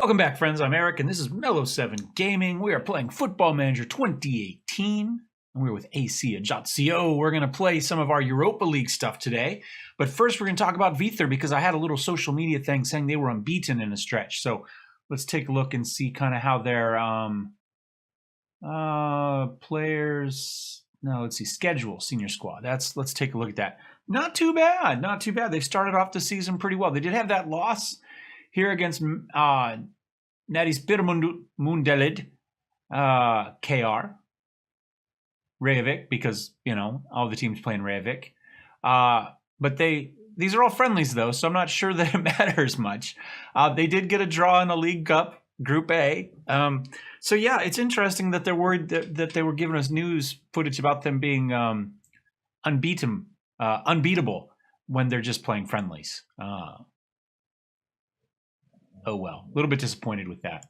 Welcome back, friends. I'm Eric, and this is Mellowseven Gaming. We are playing Football Manager 2018, and we're with AC Ajaccio. We're going to play some of our Europa League stuff today, but first we're going to talk about Vither because I had a little social media thing saying they were unbeaten in a stretch. So let's take a look and see kind of how their players. No, let's see, schedule, senior squad. Let's take a look at that. Not too bad, not too bad. They started off the season pretty well. They did have that loss here against Nadis Birmundelid, KR, Reykjavik, because, you know, all the teams play in Reykjavik. But these are all friendlies, though, so I'm not sure that it matters much. They did get a draw in the League Cup, Group A. So, yeah, it's interesting that they're worried that they were giving us news footage about them being unbeatable when they're just playing friendlies. Oh, well, a little bit disappointed with that.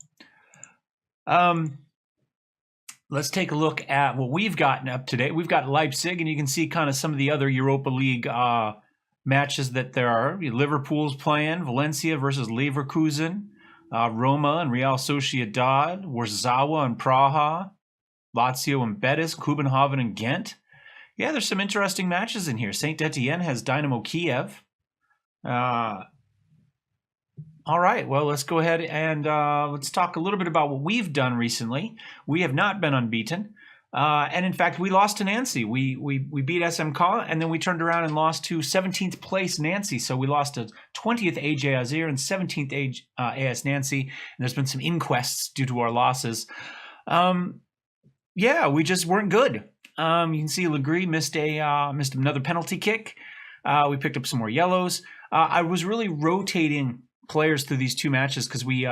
Let's take a look at what we've gotten up to date. We've got Leipzig, and you can see kind of some of the other Europa League matches that there are. Liverpool's playing, Valencia versus Leverkusen, Roma and Real Sociedad, Warsaw and Praha, Lazio and Betis, Kubenhaven and Ghent. Yeah, there's some interesting matches in here. Saint Etienne has Dynamo Kiev. All right, well, let's go ahead and let's talk a little bit about what we've done recently. We have not been unbeaten. And in fact, we lost to Nancy. We beat SMK, and then we turned around and lost to 17th place Nancy. So we lost to 20th AJ Azir and 17th AS Nancy. And there's been some inquests due to our losses. Yeah, we just weren't good. You can see Legree missed another penalty kick. We picked up some more yellows. I was really rotating players through these two matches because we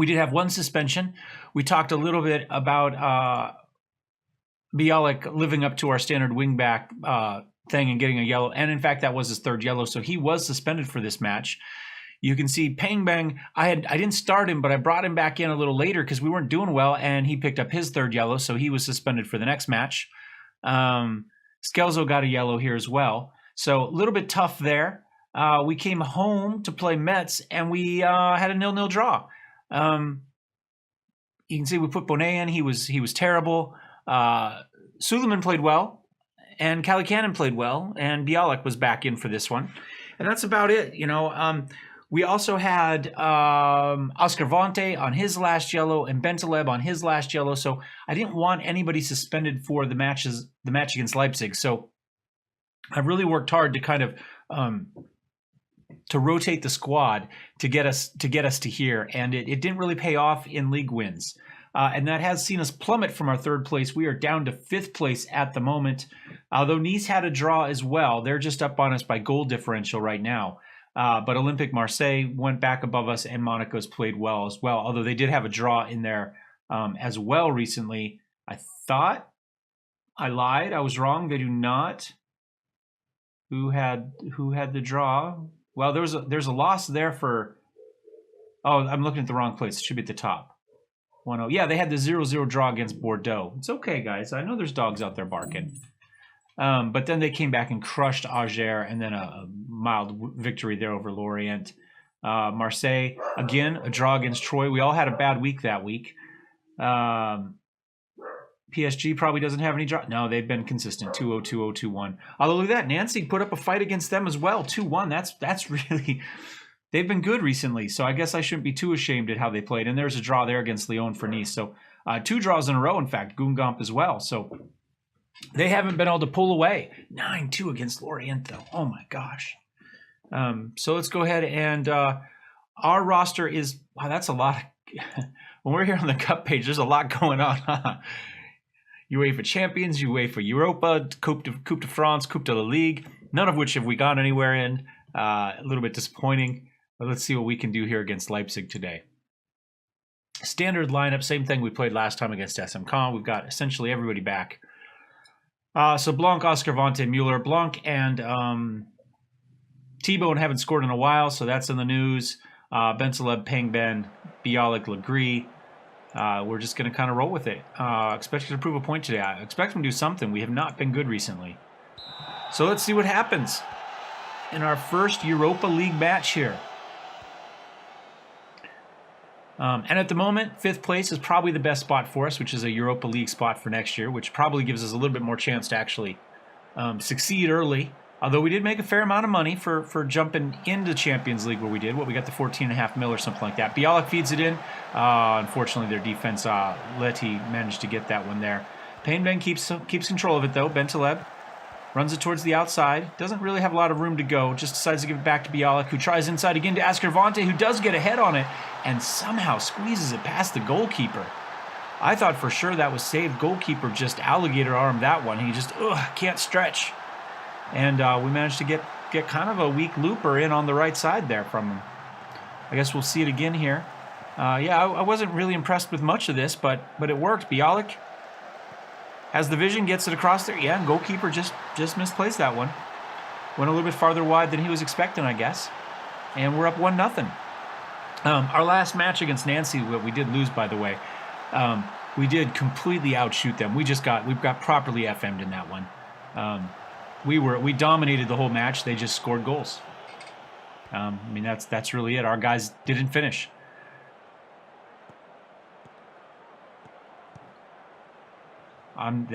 did have one suspension. We talked a little bit about Bialik living up to our standard wingback thing and getting a yellow, and in fact that was his third yellow, so he was suspended for this match. You can see Pang Bang, I didn't start him, but I brought him back in a little later because we weren't doing well, and he picked up his third yellow, so he was suspended for the next match. Skelzo got a yellow here as well, so a little bit tough there. We came home to play Metz, and we had a 0-0 draw. You can see we put Bonet in. He was terrible. Suleiman played well, and Kalikanen played well, and Bialik was back in for this one. And that's about it. You know, we also had Oscar Vonte on his last yellow and Bentaleb on his last yellow. So I didn't want anybody suspended for the match against Leipzig. So I really worked hard to kind of to rotate the squad to get us to here, and it didn't really pay off in league wins, and that has seen us plummet from our third place. We are down to 5th place at the moment, although Nice had a draw as well. They're just up on us by goal differential right now, but Olympique Marseille went back above us, and Monaco's played well as well, although they did have a draw in there as well recently. I thought I lied. I was wrong. They do not. Who had the draw? Well, there's a loss there for. Oh, I'm looking at the wrong place. It should be at the top. 1-0. Yeah, they had the 0-0 draw against Bordeaux. It's okay, guys. I know there's dogs out there barking. But then they came back and crushed Angers, and then a mild victory there over Lorient. Marseille, again, a draw against Troyes. We all had a bad week that week. PSG probably doesn't have any draw. No, they've been consistent. 2-0, 2-0, 2-1. Although look at that. Nancy put up a fight against them as well. 2-1. That's really... They've been good recently, so I guess I shouldn't be too ashamed at how they played. And there's a draw there against Lyon for Nice. So 2 draws in a row, in fact. Guingamp as well. So they haven't been able to pull away. 9-2 against Lorient, though. Oh, my gosh. So let's go ahead and... our roster is... Wow, that's a lot. When we're here on the Cup page, there's a lot going on. UEFA Champions, UEFA Europa, Coupe de France, Coupe de la Ligue, none of which have we gone anywhere in. A little bit disappointing, but let's see what we can do here against Leipzig today. Standard lineup, same thing we played last time against SMK. We've got essentially everybody back. So Blanc, Oscar Vonte, Mueller. Blanc and T-Bone haven't scored in a while, so that's in the news. Bentaleb, Pangben, Bialik, Legree. We're just going to kind of roll with it. Expect to prove a point today. I expect them to do something. We have not been good recently. So let's see what happens in our first Europa League match here. And at the moment, 5th place is probably the best spot for us, which is a Europa League spot for next year, which probably gives us a little bit more chance to actually succeed early. Although we did make a fair amount of money for jumping into Champions League where we did. We got the 14.5 mil or something like that. Bialik feeds it in. Unfortunately, their defense, Leti managed to get that one there. Painben keeps control of it, though. Bentaleb runs it towards the outside. Doesn't really have a lot of room to go. Just decides to give it back to Bialik, who tries inside again to Ascarvante, who does get a head on it and somehow squeezes it past the goalkeeper. I thought for sure that was saved. Goalkeeper just alligator armed that one. He just can't stretch. And we managed to get kind of a weak looper in on the right side there from him. I guess we'll see it again here. I wasn't really impressed with much of this, but it worked. Bialik has the vision, gets it across there. Yeah, and goalkeeper just misplaced that one. Went a little bit farther wide than he was expecting, I guess. And we're up 1-0. Our last match against Nancy, we did lose, by the way. We did completely outshoot them. We got properly FM'd in that one. We dominated the whole match. They just scored goals. That's really it. Our guys didn't finish. Abu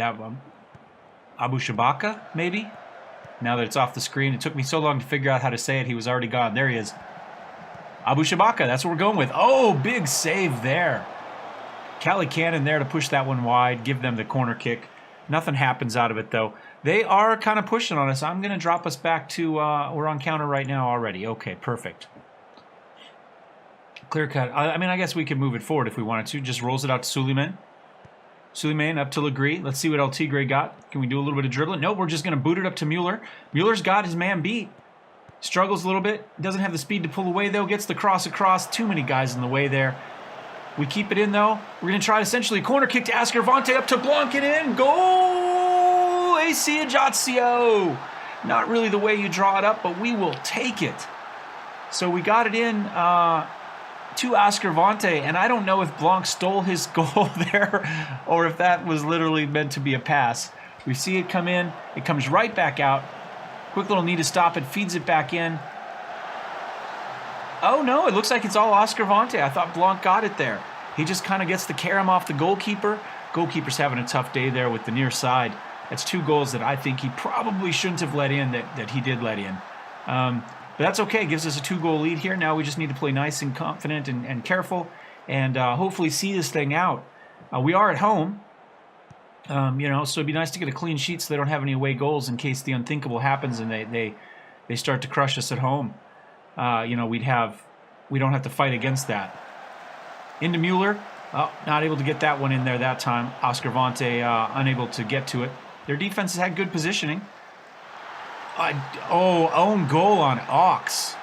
Shabaka, maybe? Now that it's off the screen. It took me so long to figure out how to say it. He was already gone. There he is. Abu Shabaka, that's what we're going with. Oh, big save there. Cali Cannon there to push that one wide, give them the corner kick. Nothing happens out of it, though. They are kind of pushing on us. I'm going to drop us back to, we're on counter right now already. Okay, perfect. Clear cut. I guess we could move it forward if we wanted to. Just rolls it out to Suleiman. Suleiman up to Legree. Let's see what El Tigre got. Can we do a little bit of dribbling? Nope, we're just going to boot it up to Mueller. Mueller's got his man beat. Struggles a little bit. Doesn't have the speed to pull away, though. Gets the cross across. Too many guys in the way there. We keep it in, though. We're going to try essentially a corner kick to Ascarvante up to Blanc and in. Goal! AC Ajaccio. Not really the way you draw it up, but we will take it. So we got it in to Ascarvante, and I don't know if Blanc stole his goal there or if that was literally meant to be a pass. We see it come in. It comes right back out. Quick little need to stop it. Feeds it back in. Oh, no, it looks like it's all Ascarvante. I thought Blanc got it there. He just kind of gets the carom off the goalkeeper. Goalkeeper's having a tough day there with the near side. That's 2 goals that I think he probably shouldn't have let in that he did let in. But that's okay. It gives us a 2-goal lead here. Now we just need to play nice and confident and careful and hopefully see this thing out. We are at home, so it'd be nice to get a clean sheet so they don't have any away goals in case the unthinkable happens and they start to crush us at home. We don't have to fight against that. Into Mueller. Oh, not able to get that one in there that time. Ascarvante unable to get to it. Their defense has had good positioning. Own goal on Ox.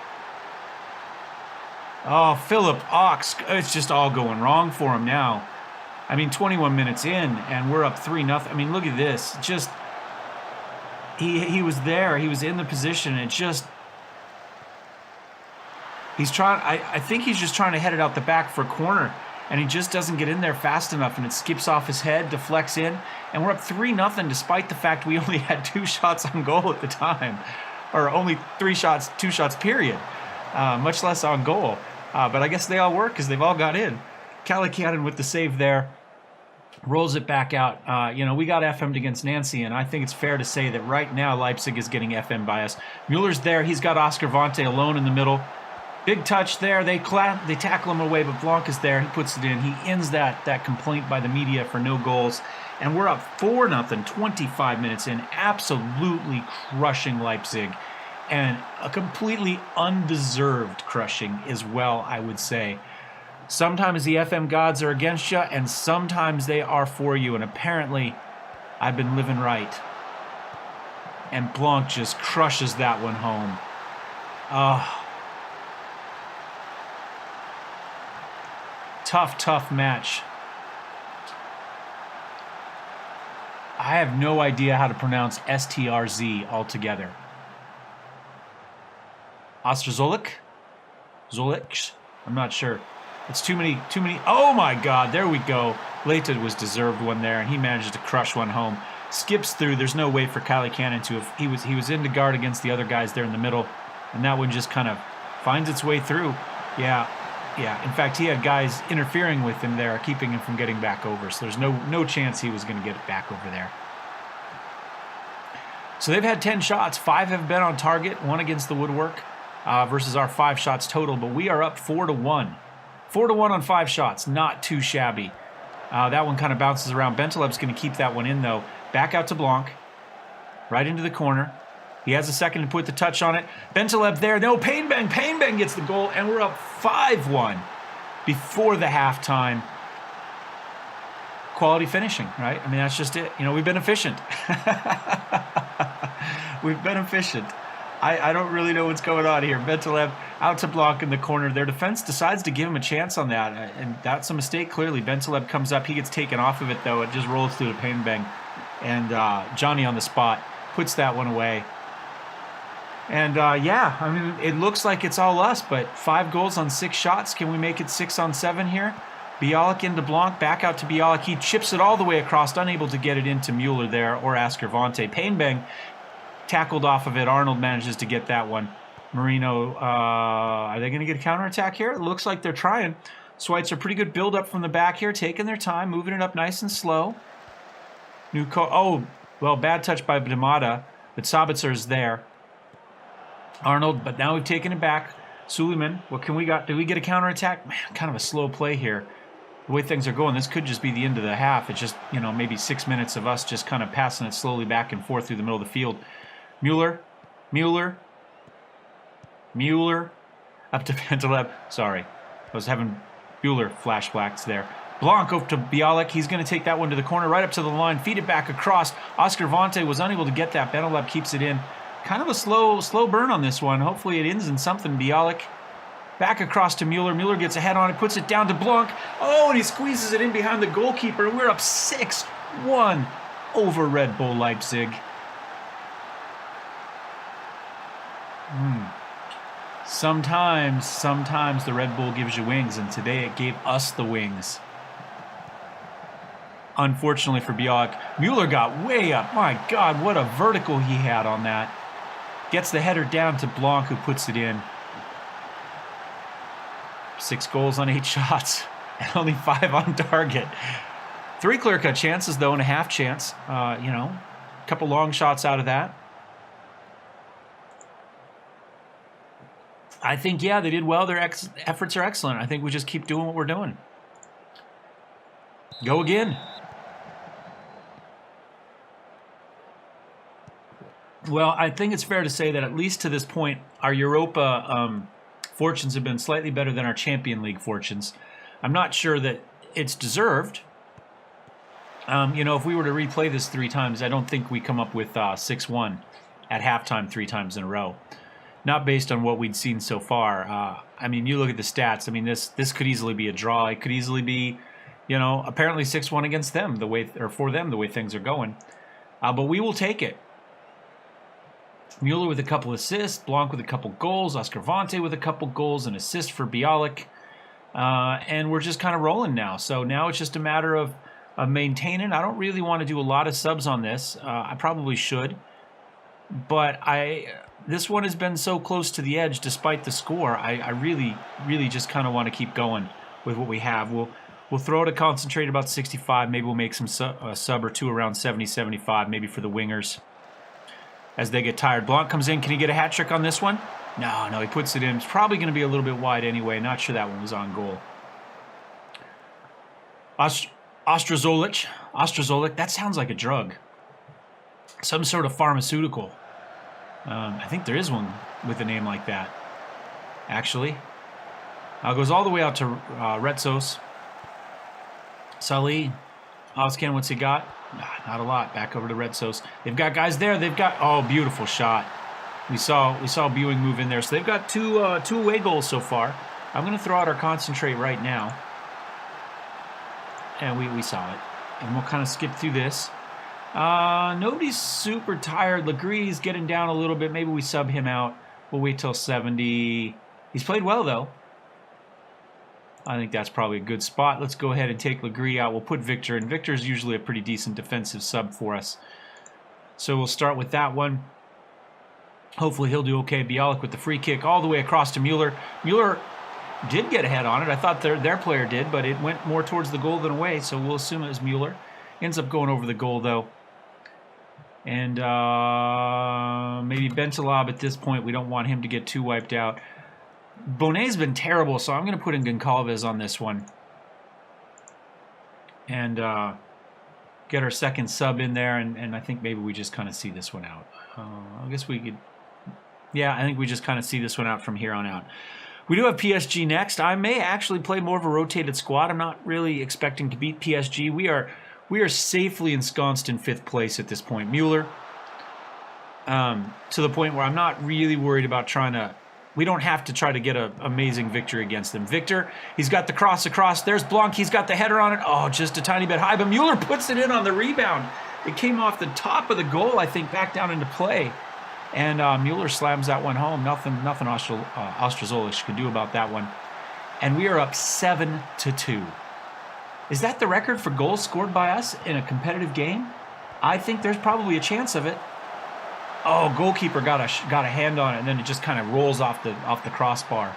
Oh, Philip Ox. It's just all going wrong for him now. 21 minutes in, and we're up 3-0. Look at this. Just, he was there. He was in the position. It just... He's trying. I think he's just trying to head it out the back for a corner, and he just doesn't get in there fast enough, and it skips off his head, deflects in, and we're up 3-0 despite the fact we only had 2 shots on goal at the time, or only 2 shots period, much less on goal. But I guess they all work because they've all got in. Calicanon with the save there, rolls it back out. We got FM'd against Nancy, and I think it's fair to say that right now Leipzig is getting FM'd by us. Mueller's there. He's got Ascarvante alone in the middle. Big touch there. They tackle him away, but Blanc is there. He puts it in. He ends that complaint by the media for no goals. And we're up 4-0, 25 minutes in, absolutely crushing Leipzig. And a completely undeserved crushing as well, I would say. Sometimes the FM gods are against you, and sometimes they are for you. And apparently, I've been living right. And Blanc just crushes that one home. Tough match. I have no idea how to pronounce STRZ altogether. Ostrozolik? Zolik? I'm not sure. It's too many. Oh my God, there we go. Leighton was deserved one there, and he managed to crush one home. Skips through. There's no way for Cali Cannon to have. He was in to guard against the other guys there in the middle, and that one just kind of finds its way through. Yeah. Yeah, in fact, he had guys interfering with him there, keeping him from getting back over. So there's no chance he was going to get it back over there. So they've had 10 shots. 5 have been on target, 1 against the woodwork versus our 5 shots total. But we are up 4-1. 4-1 on 5 shots. Not too shabby. That one kind of bounces around. Bentaleb's going to keep that one in, though. Back out to Blanc. Right into the corner. He has a second to put the touch on it. Bentaleb there. No, Painbang. Painbang gets the goal, and we're up 5-1 before the halftime. Quality finishing, right? I mean, that's just it. You know, we've been efficient. We've been efficient. I don't really know what's going on here. Bentaleb out to Blanc in the corner. Their defense decides to give him a chance on that, and that's a mistake, clearly. Bentaleb comes up. He gets taken off of it, though. It just rolls through to Painbang. And Johnny on the spot puts that one away. And, yeah, I mean, it looks like it's all us, but 5 goals on 6 shots. Can we make it 6 on 7 here? Bialik into Blanc, back out to Bialik. He chips it all the way across, unable to get it into Mueller there or Askervante. Painbang tackled off of it. Arnold manages to get that one. Marino, are they going to get a counterattack here? It looks like they're trying. Schweitzer, pretty good build-up from the back here, taking their time, moving it up nice and slow. Well, bad touch by Demata, but Sabitzer is there. Arnold, but now we've taken it back. Suleiman, what can we got? Do we get a counterattack? Man, kind of a slow play here. The way things are going, this could just be the end of the half. It's just, you know, maybe 6 minutes of us just kind of passing it slowly back and forth through the middle of the field. Mueller, up to Bentaleb. Sorry, I was having Mueller flashbacks there. Blanc over to Bialik. He's going to take that one to the corner, right up to the line, feed it back across. Askervante was unable to get that. Bentaleb keeps it in. Kind of a slow burn on this one. Hopefully it ends in something. Bialik back across to Mueller. Mueller gets a head on it, puts it down to Blanc. Oh, and he squeezes it in behind the goalkeeper. We're up 6-1 over Red Bull Leipzig. Sometimes the Red Bull gives you wings, and today it gave us the wings. Unfortunately for Bialik, Mueller got way up. My God, what a vertical he had on that. Gets the header down to Blanc, who puts it in. 6 goals on 8 shots, and only 5 on target. 3 clear-cut chances, though, and a half chance. You know, a couple long shots out of that. I think, yeah, they did well. Their efforts are excellent. I think we just keep doing what we're doing. Go again. Well, I think it's fair to say that at least to this point, our Europa fortunes have been slightly better than our Champion League fortunes. I'm not sure that it's deserved. You know, if we were to replay this 3 times, I don't think we come up with 6-1 at halftime 3 times in a row. Not based on what we'd seen so far. I mean, you look at the stats. I mean, this could easily be a draw. It could easily be, you know, apparently 6-1 against them, for them, the way things are going. But we will take it. Mueller with a couple assists, Blanc with a couple goals, Askervante with a couple goals, an assist for Bialik. And we're just kind of rolling now. So now it's just a matter of maintaining. I don't really want to do a lot of subs on this. I probably should. But this one has been so close to the edge despite the score. I really, really just kind of want to keep going with what we have. We'll throw it a concentrate about 65. Maybe we'll make some sub or 2 around 70, 75, maybe for the wingers as they get tired. Blanc comes in. Can he get a hat trick on this one? No, he puts it in. It's probably going to be a little bit wide anyway. Not sure that one was on goal. Ostrozolik, that sounds like a drug. Some sort of pharmaceutical. I think there is one with a name like that, actually. Goes all the way out to Retsos. Salih, Oscan, what's he got? Not a lot. Back over to Retsos. They've got guys there. Oh, beautiful shot. We saw Buing move in there. So they've got two away goals so far. I'm going to throw out our concentrate right now. And we saw it. And we'll kind of skip through this. Nobody's super tired. Legree's getting down a little bit. Maybe we sub him out. We'll wait till 70. He's played well, though. I think that's probably a good spot. Let's go ahead and take Legree out. We'll put Victor in. Victor's usually a pretty decent defensive sub for us. So we'll start with that one. Hopefully he'll do okay. Bialik with the free kick all the way across to Mueller. Mueller did get a head on it. I thought their player did, but it went more towards the goal than away, so we'll assume it was Mueller. Ends up going over the goal, though. And maybe Bentalab at this point. We don't want him to get too wiped out. Bonet's been terrible, so I'm going to put in Goncalves on this one. And get our second sub in there, and I think maybe we just kind of see this one out. I guess we could... Yeah, I think we just kind of see this one out from here on out. We do have PSG next. I may actually play more of a rotated squad. I'm not really expecting to beat PSG. We are safely ensconced in 5th place at this point. Mueller, to the point where I'm not really worried about trying to... We don't have to try to get an amazing victory against them. Victor, he's got the cross across. There's Blanc. He's got the header on it. Oh, just a tiny bit high, but Mueller puts it in on the rebound. It came off the top of the goal, I think, back down into play. And Mueller slams that one home. Nothing Ostrozolich could do about that one. And we are up 7-2. Is that the record for goals scored by us in a competitive game? I think there's probably a chance of it. Oh, goalkeeper got a hand on it, and then it just kind of rolls off the crossbar.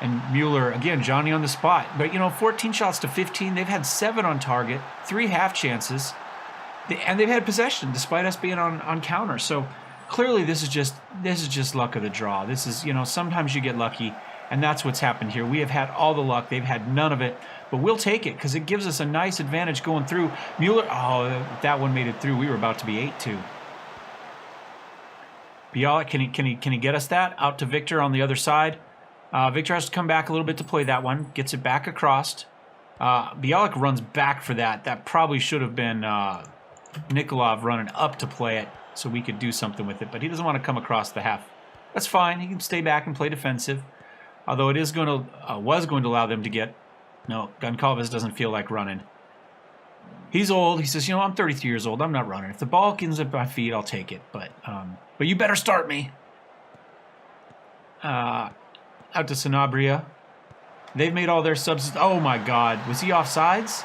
And Mueller, again, Johnny on the spot. But, 14 shots to 15. They've had 7 on target, 3 half chances. And they've had possession, despite us being on counter. So, clearly, this is just luck of the draw. This is, sometimes you get lucky, and that's what's happened here. We have had all the luck. They've had none of it. But we'll take it, because it gives us a nice advantage going through. Mueller, oh, if that one made it through, we were about to be 8-2. Bialik, can he get us that? Out to Victor on the other side. Victor has to come back a little bit to play that one. Gets it back across. Bialik runs back for that. That probably should have been Nikolov running up to play it so we could do something with it. But he doesn't want to come across the half. That's fine. He can stay back and play defensive. Although it is was going to allow them to get... No, Goncalves doesn't feel like running. He's old. He says, I'm 33 years old. I'm not running. If the ball ends at my feet, I'll take it. But you better start me. Out to Sanabria. They've made all their subs. Oh, my God. Was he offsides?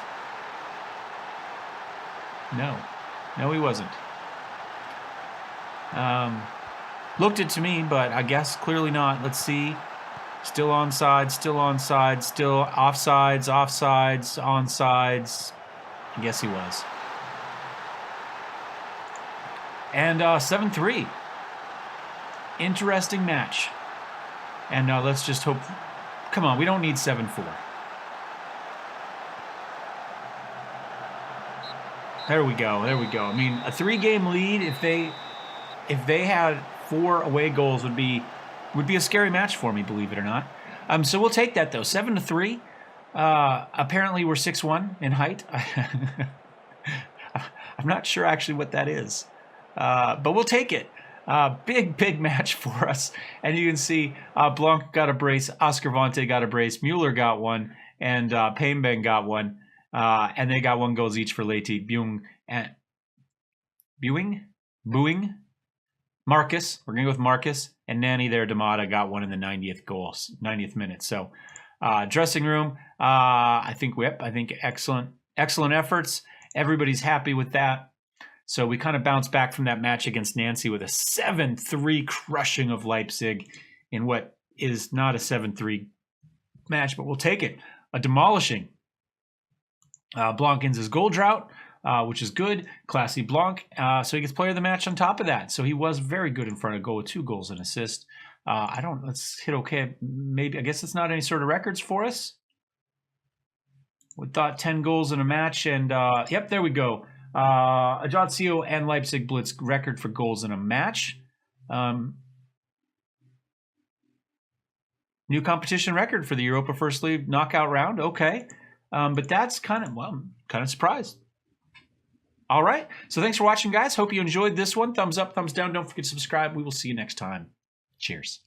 No. No, he wasn't. Looked it to me, but I guess clearly not. Let's see. Still onside, still onside, still offsides, onsides. I guess he was. And 7-3. Interesting match. And let's just hope... Come on, we don't need 7-4. There we go. There we go. I mean, a 3-game lead, if they had 4 away goals, would be a scary match for me, believe it or not. So we'll take that, though. 7-3. Apparently, we're 6'1" in height. I'm not sure actually what that is. But we'll take it. Big match for us. And you can see Blanc got a brace, Oscar Vante got a brace, Mueller got one, and Painbang got one. And they got 1 goals each for Leite, Buing, Marcus. We're going to go with Marcus. And Nani there, Damata, got one in the 90th minute. So dressing room, I think excellent efforts. Everybody's happy with that. So we kind of bounced back from that match against Nancy with a 7-3 crushing of Leipzig in what is not a 7-3 match, but we'll take it. A demolishing. Blanc ends his goal drought, which is good. Classy Blanc. So he gets player of the match on top of that. So he was very good in front of goal with 2 goals and assist. Let's hit okay. Maybe, I guess it's not any sort of records for us. We thought 10 goals in a match, and yep, there we go. Ajaccio and Leipzig Blitz record for goals in a match. New competition record for the Europa First League knockout round. Okay. But that's kind of surprised. All right. So thanks for watching, guys. Hope you enjoyed this one. Thumbs up, thumbs down. Don't forget to subscribe. We will see you next time. Cheers.